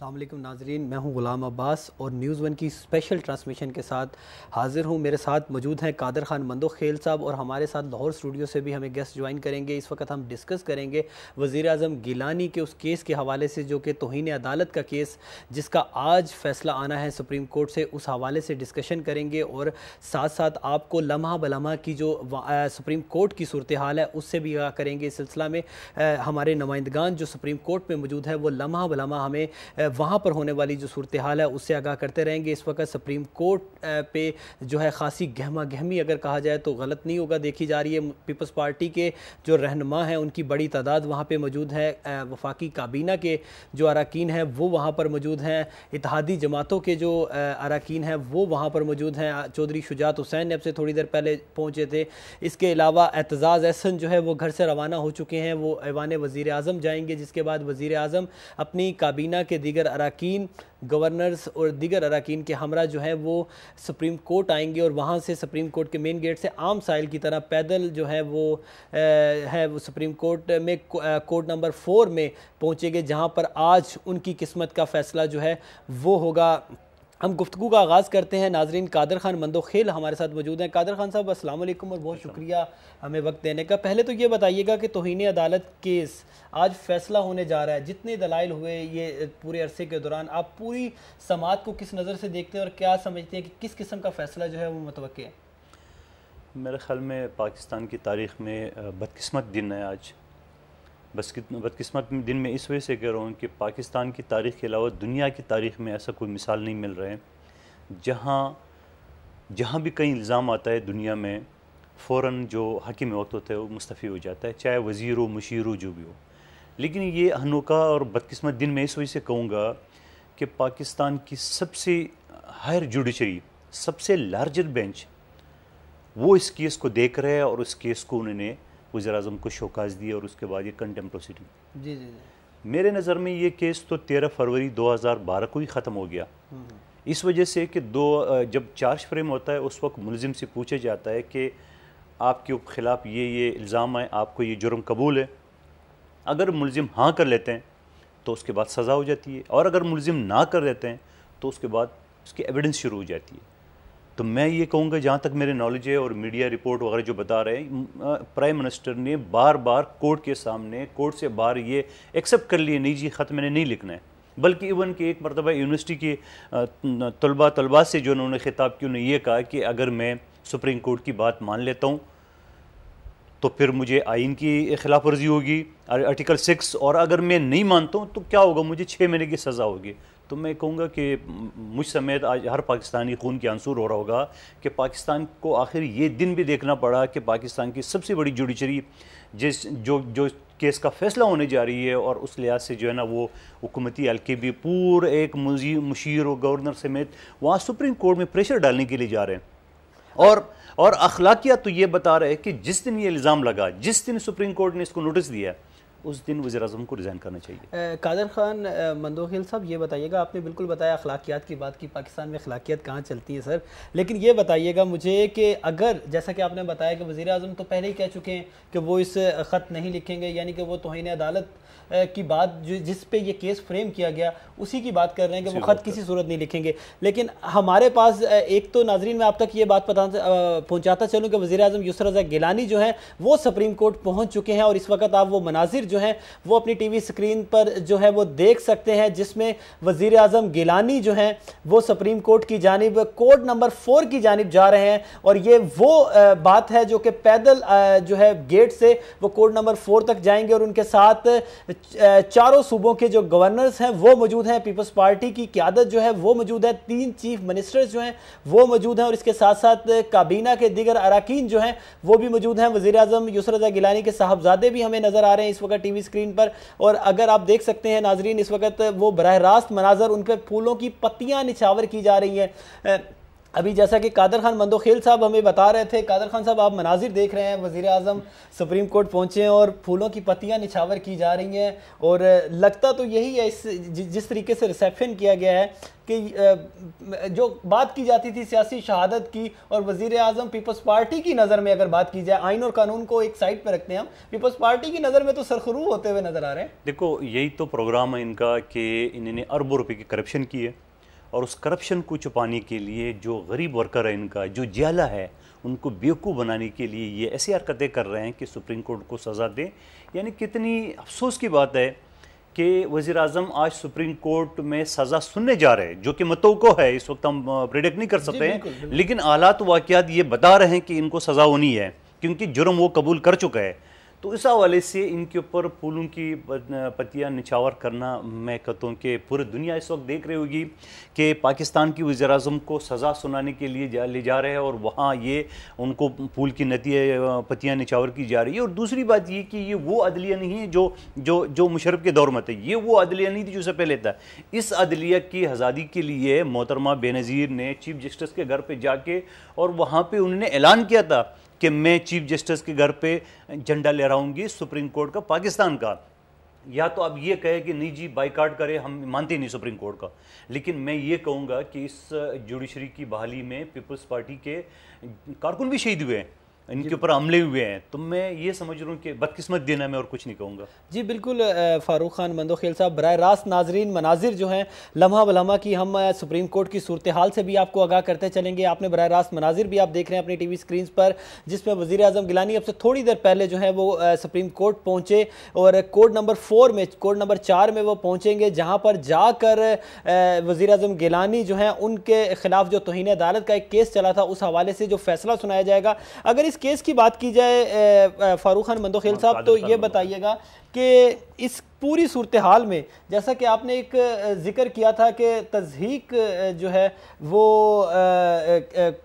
السلام علیکم ناظرین، میں ہوں غلام عباس اور نیوز ون کی اسپیشل ٹرانسمیشن کے ساتھ حاضر ہوں۔ میرے ساتھ موجود ہیں قادر خان مندوخیل صاحب اور ہمارے ساتھ لاہور اسٹوڈیو سے بھی ہمیں گیسٹ جوائن کریں گے۔ اس وقت ہم ڈسکس کریں گے وزیر اعظم گیلانی کے اس کیس کے حوالے سے جو کہ توہین عدالت کا کیس جس کا آج فیصلہ آنا ہے سپریم کورٹ سے، اس حوالے سے ڈسکشن کریں گے اور ساتھ ساتھ آپ کو لمحہ بلمحہ کی جو سپریم کورٹ کی صورتحال ہے اس سے بھی آگاہ کریں گے۔ اس سلسلہ میں ہمارے نمائندگان جو سپریم کورٹ میں موجود ہے وہ لمحہ بلمحہ ہمیں وہاں پر ہونے والی جو صورتحال ہے اس سے آگاہ کرتے رہیں گے۔ اس وقت سپریم کورٹ پہ جو ہے خاصی گہما گہمی اگر کہا جائے تو غلط نہیں ہوگا دیکھی جا رہی ہے۔ پیپلز پارٹی کے جو رہنما ہیں ان کی بڑی تعداد وہاں پہ موجود ہے، وفاقی کابینہ کے جو اراکین ہیں وہ وہاں پر موجود ہیں، اتحادی جماعتوں کے جو اراکین ہیں وہ وہاں پر موجود ہیں۔ چودھری شجاعت حسین نے اب سے تھوڑی دیر پہلے پہنچے تھے۔ اس کے علاوہ اعتزاز احسن جو ہے وہ گھر سے روانہ ہو چکے ہیں، وہ ایوان وزیر اعظم جائیں گے، جس کے بعد وزیر اعظم اپنی کابینہ کے دیگر اراکین، گورنرز اور دیگر اراکین کے ہمراہ جو ہیں وہ سپریم کورٹ آئیں گے اور وہاں سے سپریم کورٹ کے مین گیٹ سے عام سائل کی طرح پیدل جو ہے وہ سپریم کورٹ میں کوڈ نمبر 4 میں پہنچیں گے، جہاں پر آج ان کی قسمت کا فیصلہ جو ہے وہ ہوگا۔ ہم گفتگو کا آغاز کرتے ہیں۔ ناظرین، قادر خان مندوخیل ہمارے ساتھ موجود ہیں۔ قادر خان صاحب السلام علیکم اور بہت شکریہ ہمیں وقت دینے کا۔ پہلے تو یہ بتائیے گا کہ توہین عدالت کیس آج فیصلہ ہونے جا رہا ہے، جتنے دلائل ہوئے یہ پورے عرصے کے دوران، آپ پوری سماعت کو کس نظر سے دیکھتے ہیں اور کیا سمجھتے ہیں کہ کس قسم کا فیصلہ جو ہے وہ متوقع ہے؟ میرے خیال میں پاکستان کی تاریخ میں بدقسمت دن ہے آج۔ بدقسمت دن میں اس وجہ سے کہہ رہا ہوں کہ پاکستان کی تاریخ کے علاوہ دنیا کی تاریخ میں ایسا کوئی مثال نہیں مل رہا ہے جہاں بھی کہیں الزام آتا ہے دنیا میں فوراً جو حاکم وقت ہوتا ہے وہ مستعفی ہو جاتا ہے، چاہے وزیر ہو، مشیر ہو، جو بھی ہو۔ لیکن یہ انوکھا اور بدقسمت دن میں اس وجہ سے کہوں گا کہ پاکستان کی سب سے ہائر جوڈیشری، سب سے لارجر بینچ، وہ اس کیس کو دیکھ رہے ہیں اور اس کیس کو انہوں نے وزیر اعظم کو شوکاز دی اور اس کے بعد یہ کنٹمپٹ پروسیڈنگ۔ جی جی جی، میرے نظر میں یہ کیس تو 13 فروری 2012 کو ہی ختم ہو گیا، اس وجہ سے کہ جب چارج فریم ہوتا ہے اس وقت ملزم سے پوچھا جاتا ہے کہ آپ کے خلاف یہ الزام ہے، آپ کو یہ جرم قبول ہے۔ اگر ملزم ہاں کر لیتے ہیں تو اس کے بعد سزا ہو جاتی ہے، اور اگر ملزم نہ کر لیتے ہیں تو اس کے بعد اس کی ایویڈنس شروع ہو جاتی ہے۔ تو میں یہ کہوں گا، جہاں تک میرے نالج ہے اور میڈیا رپورٹ وغیرہ جو بتا رہے ہیں، پرائم منسٹر نے بار بار کورٹ کے سامنے، کورٹ سے باہر یہ ایکسیپٹ کر لیے، نہیں جی خط میں نے نہیں لکھنا ہے، بلکہ ایون کہ ایک مرتبہ یونیورسٹی کے طلباء سے جو انہوں نے خطاب کیا، انہوں نے یہ کہا کہ اگر میں سپریم کورٹ کی بات مان لیتا ہوں تو پھر مجھے آئین کی خلاف ورزی ہوگی، آرٹیکل 6، اور اگر میں نہیں مانتا ہوں تو کیا ہوگا، مجھے 6 مہینے کی سزا ہوگی۔ تو میں کہوں گا کہ مجھ سمیت آج ہر پاکستانی خون کے آنسور ہو رہا ہوگا کہ پاکستان کو آخر یہ دن بھی دیکھنا پڑا کہ پاکستان کی سب سے بڑی جوڈیشری جو کیس کا فیصلہ ہونے جا رہی ہے، اور اس لحاظ سے جو ہے نا وہ حکومتی حلقے بھی پورے ایک مشیر و گورنر سمیت وہاں سپریم کورٹ میں پریشر ڈالنے کے لیے جا رہے ہیں، اور اخلاقیات تو یہ بتا رہے ہیں کہ جس دن یہ الزام لگا، جس دن سپریم کورٹ نے اس کو نوٹس دیا، اس دن وزیر اعظم کو ریزائن کرنا چاہیے۔ قادر خان مندوخیل صاحب، یہ بتائیے گا، آپ نے بالکل بتایا اخلاقیات کی بات کی، پاکستان میں اخلاقیات کہاں چلتی ہیں سر، لیکن یہ بتائیے گا مجھے کہ اگر جیسا کہ آپ نے بتایا کہ وزیر اعظم تو پہلے ہی کہہ چکے ہیں کہ وہ اس خط نہیں لکھیں گے، یعنی کہ وہ توہین عدالت کی بات جس پہ یہ کیس فریم کیا گیا اسی کی بات کر رہے ہیں کہ وہ خط کسی صورت نہیں لکھیں گے، لیکن ہمارے پاس ایک تو ناظرین میں آپ تک یہ بات پہنچاتا چلوں کہ وزیر اعظم یسر رضا گیلانی جو ہیں وہ سپریم کورٹ پہنچ چکے ہیں، اور اس وقت آپ وہ مناظر جو ہیں وہ اپنی ٹی وی سکرین پر جو ہے وہ دیکھ سکتے ہیں، جس میں وزیر اعظم گیلانی جو ہیں وہ سپریم کورٹ کی جانب کوڈ نمبر 4 کی جانب جا رہے ہیں، اور یہ وہ بات ہے جو کہ پیدل جو ہے گیٹ سے وہ کوڈ نمبر 4 تک جائیں گے، اور ان کے ساتھ چاروں صوبوں کے جو گورنرز ہیں وہ موجود ہیں، پیپلز پارٹی کی قیادت جو ہے وہ موجود ہے، 3 چیف منسٹرز جو ہیں وہ موجود ہیں، اور اس کے ساتھ ساتھ کابینہ کے دیگر اراکین جو ہیں وہ بھی موجود ہیں۔ وزیر اعظم یسر رضا گیلانی کے صاحبزادے بھی ہمیں نظر آ رہے ہیں اس وقت ٹی وی اسکرین پر، اور اگر آپ دیکھ سکتے ہیں ناظرین اس وقت وہ براہ راست مناظر، ان پہ پھولوں کی پتیاں نچھاور کی جا رہی ہیں۔ ابھی جیسا کہ قادر خان مندوخیل صاحب ہمیں بتا رہے تھے، قادر خان صاحب آپ مناظر دیکھ رہے ہیں، وزیر اعظم سپریم کورٹ پہنچے ہیں اور پھولوں کی پتیاں نچھاور کی جا رہی ہیں، اور لگتا تو یہی ہے جس طریقے سے ریسیپشن کیا گیا ہے کہ جو بات کی جاتی تھی سیاسی شہادت کی، اور وزیر اعظم پیپلز پارٹی کی نظر میں اگر بات کی جائے، آئین اور قانون کو ایک سائٹ پہ رکھتے ہیں ہم، پیپلز پارٹی کی نظر میں تو سرخرو ہوتے ہوئے نظر آ رہے ہیں۔ دیکھو یہی تو پروگرام ہے ان کا کہ انہوں نے اربوں روپے کی کرپشن کی ہے، اور اس کرپشن کو چھپانے کے لیے جو غریب ورکر ہے ان کا، جو جیلا ہے، ان کو بیوقوف بنانے کے لیے یہ ایسی حرکتیں کر رہے ہیں کہ سپریم کورٹ کو سزا دیں۔ یعنی کتنی افسوس کی بات ہے کہ وزیر اعظم آج سپریم کورٹ میں سزا سننے جا رہے ہیں، جو کہ متوقع ہے، اس وقت ہم پریڈکٹ نہیں کر سکتے ہیں، لیکن حالات واقعات یہ بتا رہے ہیں کہ ان کو سزا ہونی ہے، کیونکہ جرم وہ قبول کر چکا ہے۔ تو اس حوالے سے ان کے اوپر پھولوں کی پتیاں نچھاور کرنا، میں کہتا ہوں کہ پوری دنیا اس وقت دیکھ رہی ہوگی کہ پاکستان کی وزیر اعظم کو سزا سنانے کے لیے لے جا رہے ہیں، اور وہاں یہ ان کو پھول کی پتیاں نچھاور کی جا رہی ہے۔ اور دوسری بات یہ کہ یہ وہ عدلیہ نہیں ہے جو مشرف کے دور میں تھے، یہ وہ عدلیہ نہیں تھی جو سے پہلے تھا۔ اس عدلیہ کی آزادی کے لیے محترمہ بے نظیر نے چیف جسٹس کے گھر پہ جا کے، اور وہاں پہ انہوں نے اعلان کیا تھا کہ میں چیف جسٹس کے گھر پہ جھنڈا لہراؤں گی سپریم کورٹ کا، پاکستان کا۔ یا تو آپ یہ کہے کہ نہیں جی بائیکاٹ کرے، ہم مانتے نہیں سپریم کورٹ کا، لیکن میں یہ کہوں گا کہ اس جوڈیشری کی بحالی میں پیپلز پارٹی کے کارکن بھی شہید ہوئے ہیں، ان کے اوپر حملے ہوئے ہیں، تو میں یہ سمجھ رہا ہوں کہ بدقسمت دینا میں اور کچھ نہیں کہوں گا۔ جی بالکل فاروق خان مندوخیل صاحب، براہ راست ناظرین مناظر جو ہیں لمحہ بلمحہ کی ہم سپریم کورٹ کی صورتحال سے بھی آپ کو آگاہ کرتے چلیں گے۔ آپ نے براہ راست مناظر بھی آپ دیکھ رہے ہیں اپنی ٹی وی سکرینز پر، جس میں وزیر اعظم گیلانی اب سے تھوڑی دیر پہلے جو ہے وہ سپریم کورٹ پہنچے، اور کوڈ نمبر 4 میں وہ پہنچیں گے، جہاں پر جا کر وزیر اعظم گیلانی جو ہیں ان کے خلاف جو توہین عدالت کا ایک کیس چلا تھا، اس حوالے سے جو فیصلہ سنایا جائے گا۔ اگر اس کیس کی بات کی جائے فاروق خان مندوخیل صاحب، تو یہ بتائیے گا کہ اس پوری صورتحال میں جیسا کہ آپ نے ایک ذکر کیا تھا کہ تضحیک جو ہے وہ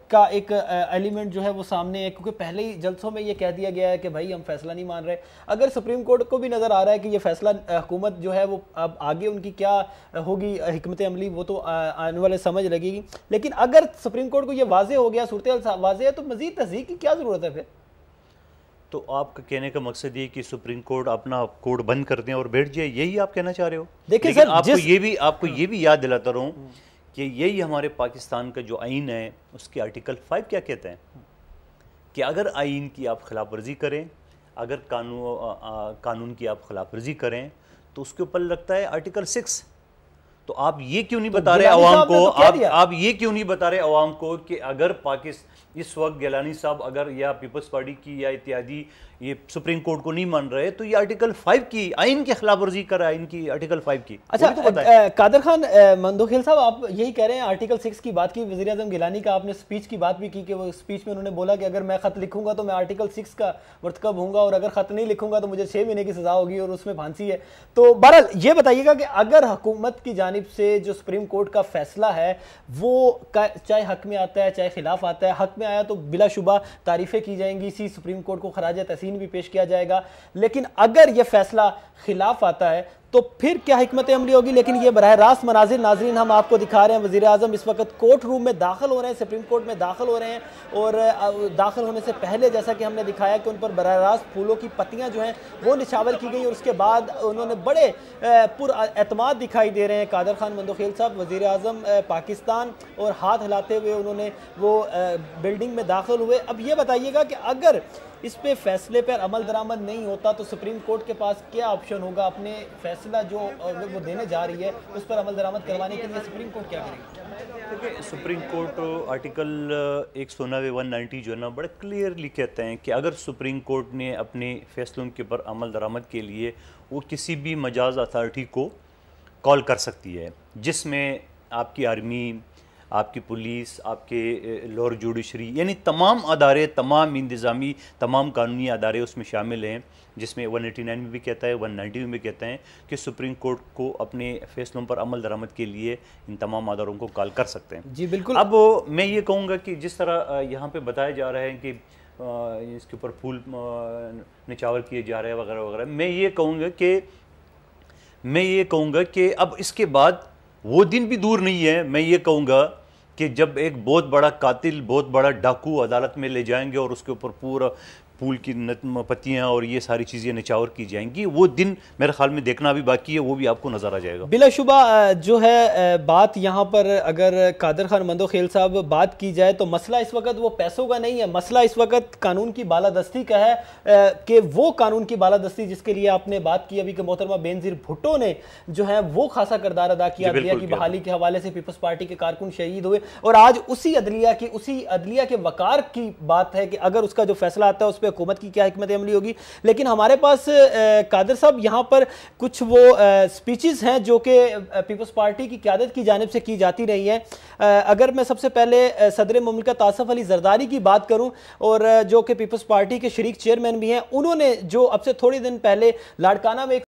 کا ایک ایلیمنٹ جو ہے وہ سامنے ہے، کیونکہ پہلے ہی جلسوں میں یہ کہہ دیا گیا ہے کہ بھائی ہم فیصلہ نہیں مان رہے۔ اگر سپریم کورٹ کو بھی نظر آ رہا ہے کہ یہ فیصلہ حکومت جو ہے وہ اب آگے ان کی کیا ہوگی حکمت عملی، وہ تو آنے والے سمجھ لگے گی، لیکن اگر سپریم کورٹ کو یہ واضح ہو گیا، صورتحال واضح ہے، تو مزید تضحیک کی کیا ضرورت ہے پھر؟ تو آپ کا کہنے کا مقصد یہ کہ سپریم کورٹ اپنا کوڈ بند کر دیں اور بیٹھ جائے، یہی آپ کہنا چاہ رہے ہو؟ دیکھیں لیکن سر، آپ کو یہ بھی یاد دلاتا رہوں کہ یہی ہمارے پاکستان کا جو آئین ہے، اس کے آرٹیکل 5 کیا کہتے ہیں کہ اگر آئین کی آپ خلاف ورزی کریں، اگر قانون کی آپ خلاف ورزی کریں، تو اس کے اوپر لگتا ہے آرٹیکل 6۔ تو آپ یہ کیوں نہیں بتا رہے عوام کو، آپ یہ کیوں نہیں بتا رہے عوام کو کہ اگر اس وقت گیلانی صاحب اگر یا پیپلز پارٹی کی یا اتحادی یہ سپریم کورٹ کو نہیں مان رہے، تو یہ آرٹیکل 5 کی آئین کی خلاف ورزی کر رہا ہے، آئین کی آرٹیکل 5 کی۔ اچھا قادر خان مندوخیل صاحب، آپ یہی کہہ رہے ہیں، آرٹیکل 6 کی بات کی، وزیر اعظم گیلانی کا آپ نے سپیچ کی بات بھی کی کہ وہ سپیچ میں انہوں نے بولا کہ اگر میں خط لکھوں گا تو میں آرٹیکل 6 کا مرتکب ہوں گا، اور اگر خط نہیں لکھوں گا تو مجھے 6 مہینے کی سزا ہوگی اور اس میں پھانسی ہے۔ تو بہرحال یہ بتائیے گا کہ اگر حکومت کی جانب سے جو سپریم کورٹ کا فیصلہ ہے وہ چاہے حق میں آتا ہے چاہے خلاف آتا ہے، حق میں آیا تو بلا شبہ تعریفیں کی جائیں گی، اسی سپریم کورٹ کو خراج تحسین بھی پیش کیا جائے گا، لیکن اگر یہ فیصلہ خلاف آتا ہے تو پھر کیا حکمت عملی ہوگی؟ لیکن یہ براہ راست مناظر ناظرین ہم آپ کو دکھا رہے ہیں، وزیر اعظم اس وقت کورٹ روم میں داخل ہو رہے ہیں، سپریم کورٹ میں داخل ہو رہے ہیں، اور داخل ہونے سے پہلے جیسا کہ ہم نے دکھایا کہ ان پر براہ راست پھولوں کی پتیاں جو ہیں وہ نچھاور کی گئی، اور اس کے بعد انہوں نے بڑے پر اعتماد دکھائی دے رہے ہیں قادر خان مندوخیل صاحب، وزیر اعظم پاکستان، اور ہاتھ ہلاتے ہوئے انہوں نے وہ بلڈنگ میں داخل ہوئے۔ اب یہ بتائیے گا کہ اگر اس پہ فیصلے پر عمل درآمد نہیں ہوتا تو سپریم کورٹ کے پاس کیا آپشن ہوگا؟ اپنے فیصلہ جو وہ دینے جا رہی ہے اس پر عمل درآمد کروانے کے لیے سپریم کورٹ کیا کرے گی؟ دیکھیں سپریم کورٹ آرٹیکل 190 جو ہے نا بڑے کلیئرلی کہتے ہیں کہ اگر سپریم کورٹ نے اپنے فیصلوں کے پر عمل درآمد کے لیے وہ کسی بھی مجاز اتھارٹی کو کال کر سکتی ہے، جس میں آپ کی آرمی، آپ کی پولیس، آپ کے لوور جوڈیشری، یعنی تمام ادارے، تمام انتظامی، تمام قانونی ادارے اس میں شامل ہیں، جس میں 189 میں بھی کہتا ہے، 190 میں بھی کہتے ہیں کہ سپریم کورٹ کو اپنے فیصلوں پر عمل درآمد کے لیے ان تمام اداروں کو کال کر سکتے ہیں۔ جی بالکل۔ اب میں یہ کہوں گا کہ جس طرح یہاں پہ بتایا جا رہا ہے کہ اس کے اوپر پھول نچھاور کیے جا رہے ہیں وغیرہ وغیرہ، میں یہ کہوں گا کہ اب اس کے بعد وہ دن بھی دور نہیں ہے، میں یہ کہوں گا کہ جب ایک بہت بڑا قاتل، بہت بڑا ڈاکو عدالت میں لے جائیں گے اور اس کے اوپر پورا پھول کی پتیاں اور یہ ساری چیزیں نچاور کی جائیں گی، وہ دن میرے خیال میں دیکھنا بھی باقی ہے، وہ بھی آپ کو نظر آ جائے گا بلا شبہ۔ جو ہے بات یہاں پر اگر قادر خان مندوخیل صاحب بات کی جائے تو مسئلہ اس وقت وہ پیسوں کا نہیں ہے، مسئلہ اس وقت قانون کی بالادستی کا ہے، کہ وہ قانون کی بالادستی جس کے لیے آپ نے بات کی ابھی کہ محترمہ بینظیر بھٹو نے جو ہے وہ خاصا کردار ادا کیا، عدلیہ کی بحالی کے حوالے سے پیپلز پارٹی کے کارکن شہید ہوئے، اور آج اسی عدلیہ کے وقار کی بات ہے کہ اگر اس کا جو فیصلہ آتا ہے اس پہ حکومت کی کیا حکمت عملی ہوگی۔ لیکن ہمارے پاس قادر صاحب یہاں پر کچھ وہ سپیچز ہیں جو کہ پیپلز پارٹی کی قیادت کی جانب سے کی جاتی رہی ہیں۔ اگر میں سب سے پہلے صدر مملکت آصف علی زرداری کی بات کروں، اور جو کہ پیپلز پارٹی کے شریک چیئرمین بھی ہیں، انہوں نے جو اب سے تھوڑی دن پہلے لاڑکانہ میں